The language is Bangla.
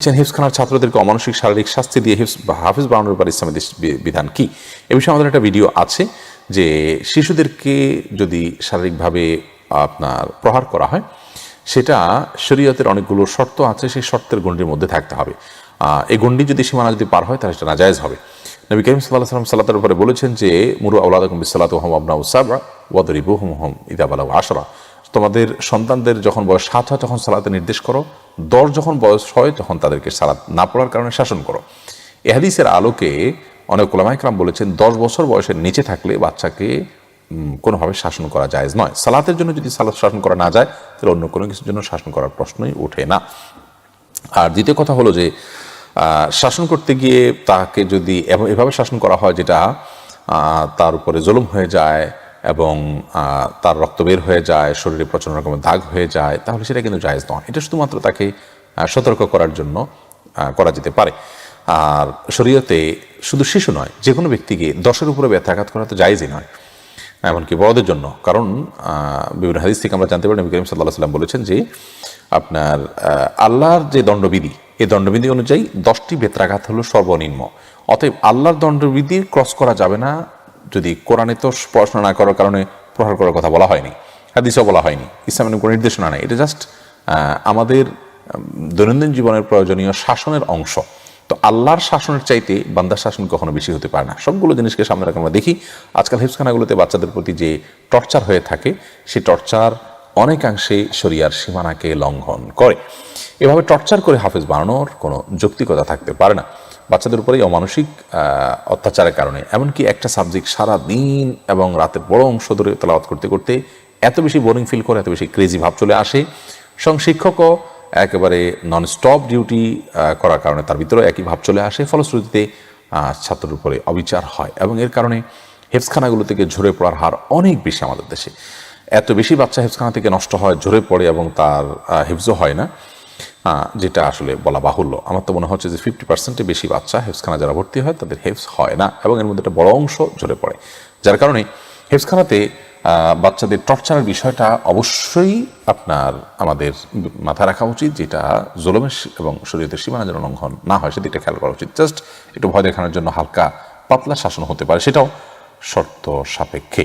হিফজখানার ছাত্রদেরকে অমানসিক শারীরিক শাস্তি দিয়ে হাফিজ বানানোর ব্যাপারে ইসলামী বিধান কি? এ বিষয়ে আমাদের একটা ভিডিও আছে যে শিশুদেরকে যদি শারীরিকভাবে আপনার প্রহার করা হয় সেটা শরীয়তের অনেকগুলো শর্ত আছে, সেই শর্তের গণ্ডির মধ্যে থাকতে হবে। এই গণ্ডি যদি সীমানা যদি পার হয় তাহলে সেটা নাজায়েজ হবে। নবী করিম সাল্লাল্লাহু আলাইহি ওয়াসাল্লাম সালাতের উপরে বলেছেন যে মুরু আওলাদাকুম বিসসালাতি ওয়া হুম আবনাউ সাবআ ওয়াদরিবুহুম ইযা বালাগু 10। তোমাদের সন্তানদের যখন বয়স 7 হয় তখন সালাতে নির্দেশ করো, 10 যখন বয়স হয় তখন তাদেরকে সালাত না পড়ার কারণে শাসন করো। এ হাদিসের আলোকে অনেক উলামায়ে কেরাম বলেছেন 10 বছর বয়সের নিচে থাকলে বাচ্চাকে কোনোভাবে শাসন করা জায়েজ নয়। সালাতের জন্য যদি সালাত শাসন করা না যায় তাহলে অন্য কোনো কিছুর জন্য শাসন করার প্রশ্নই ওঠে না। আর দ্বিতীয় কথা হলো যে শাসন করতে গিয়ে তাকে যদি এভাবে শাসন করা হয় যেটা তার উপরে জুলুম হয়ে যায় এবং তার রক্ত বের হয়ে যায়, শরীরে প্রচণ্ড রকমের দাগ হয়ে যায়, তাহলে সেটা কিন্তু জায়েজ নয়। এটা শুধুমাত্র তাকে সতর্ক করার জন্য করা যেতে পারে। আর শরীয়তে শুধু শিশু নয়, যে কোনো ব্যক্তিকে 10-এর উপরে ব্যথাঘাত করা তো জায়েজই নয়, এমনকি বড়দের জন্য। কারণ বিভিন্ন হাদিস থেকে আমরা জানতে পারি নবী করিম সাল্লাল্লাহু আলাইহি ওয়াসাল্লাম বলেছেন যে আপনার আল্লাহর যে দণ্ডবিধি, এই দণ্ডবিধি অনুযায়ী 10টি বেত্রাঘাত হলো সর্বনিম্ন। অতএব আল্লাহর দণ্ডবিধি ক্রস করা যাবে না। যদি কোরআনে তো পড়াশোনা না করার কারণে প্রহার করার কথা বলা হয়নি, হাদিসও বলা হয়নি, ইসলামের কোনো নির্দেশনা নেই, এটা জাস্ট আমাদের দৈনন্দিন জীবনের প্রয়োজনীয় শাসনের অংশ। তো আল্লাহর শাসনের চাইতে বান্দার শাসন কখনো বেশি হতে পারে না। সবগুলো জিনিসকে সামনে রাখে আমরা দেখি আজকাল হিফজখানাগুলোতে বাচ্চাদের প্রতি যে টর্চার হয়ে থাকে, সেই টর্চার অনেকাংশে শরিয়ার সীমানাকে লঙ্ঘন করে। এভাবে টর্চার করে হাফেজ বানানোর কোনো যৌক্তিকতা থাকতে পারে না। বাচ্চাদের উপরেই অমানসিক অত্যাচারের কারণে এমনকি একটা সাবজেক্ট সারা দিন এবং রাতের বড় অংশ ধরে তেলাওয়াত করতে করতে এত বেশি বোরিং ফিল করে, এত বেশি ক্রেজি ভাব চলে আসে, স্বয়ং শিক্ষকও একেবারে নন স্টপ ডিউটি করার কারণে তার ভিতরেও একই ভাব চলে আসে। ফলশ্রুতিতে ছাত্রের উপরে অবিচার হয় এবং এর কারণে হেফজখানাগুলো থেকে ঝরে পড়ার হার অনেক বেশি আমাদের দেশে। এত বেশি বাচ্চা হেফজখানা থেকে নষ্ট হয়, ঝরে পড়ে এবং তার হেফজও হয় না, যেটা আসলে বলা বাহুল্য। আমার তো মনে হচ্ছে যে 50%-এর বেশি বাচ্চা হেফজখানা যারা ভর্তি হয় তাদের হেফজ হয় না এবং এর মধ্যে একটা বড় অংশ ঝরে পড়ে। যার কারণে হেফজখানাতে বাচ্চাদের টর্চারের বিষয়টা অবশ্যই আপনার আমাদের মাথায় রাখা উচিত, যেটা জুলুমের এবং শরীয়তের সীমানা যেন লঙ্ঘন না হয় সেদিকটা খেয়াল করা উচিত। জাস্ট একটু ভয় দেখানোর জন্য হালকা পাতলা শাসন হতে পারে, সেটাও শর্ত সাপেক্ষে।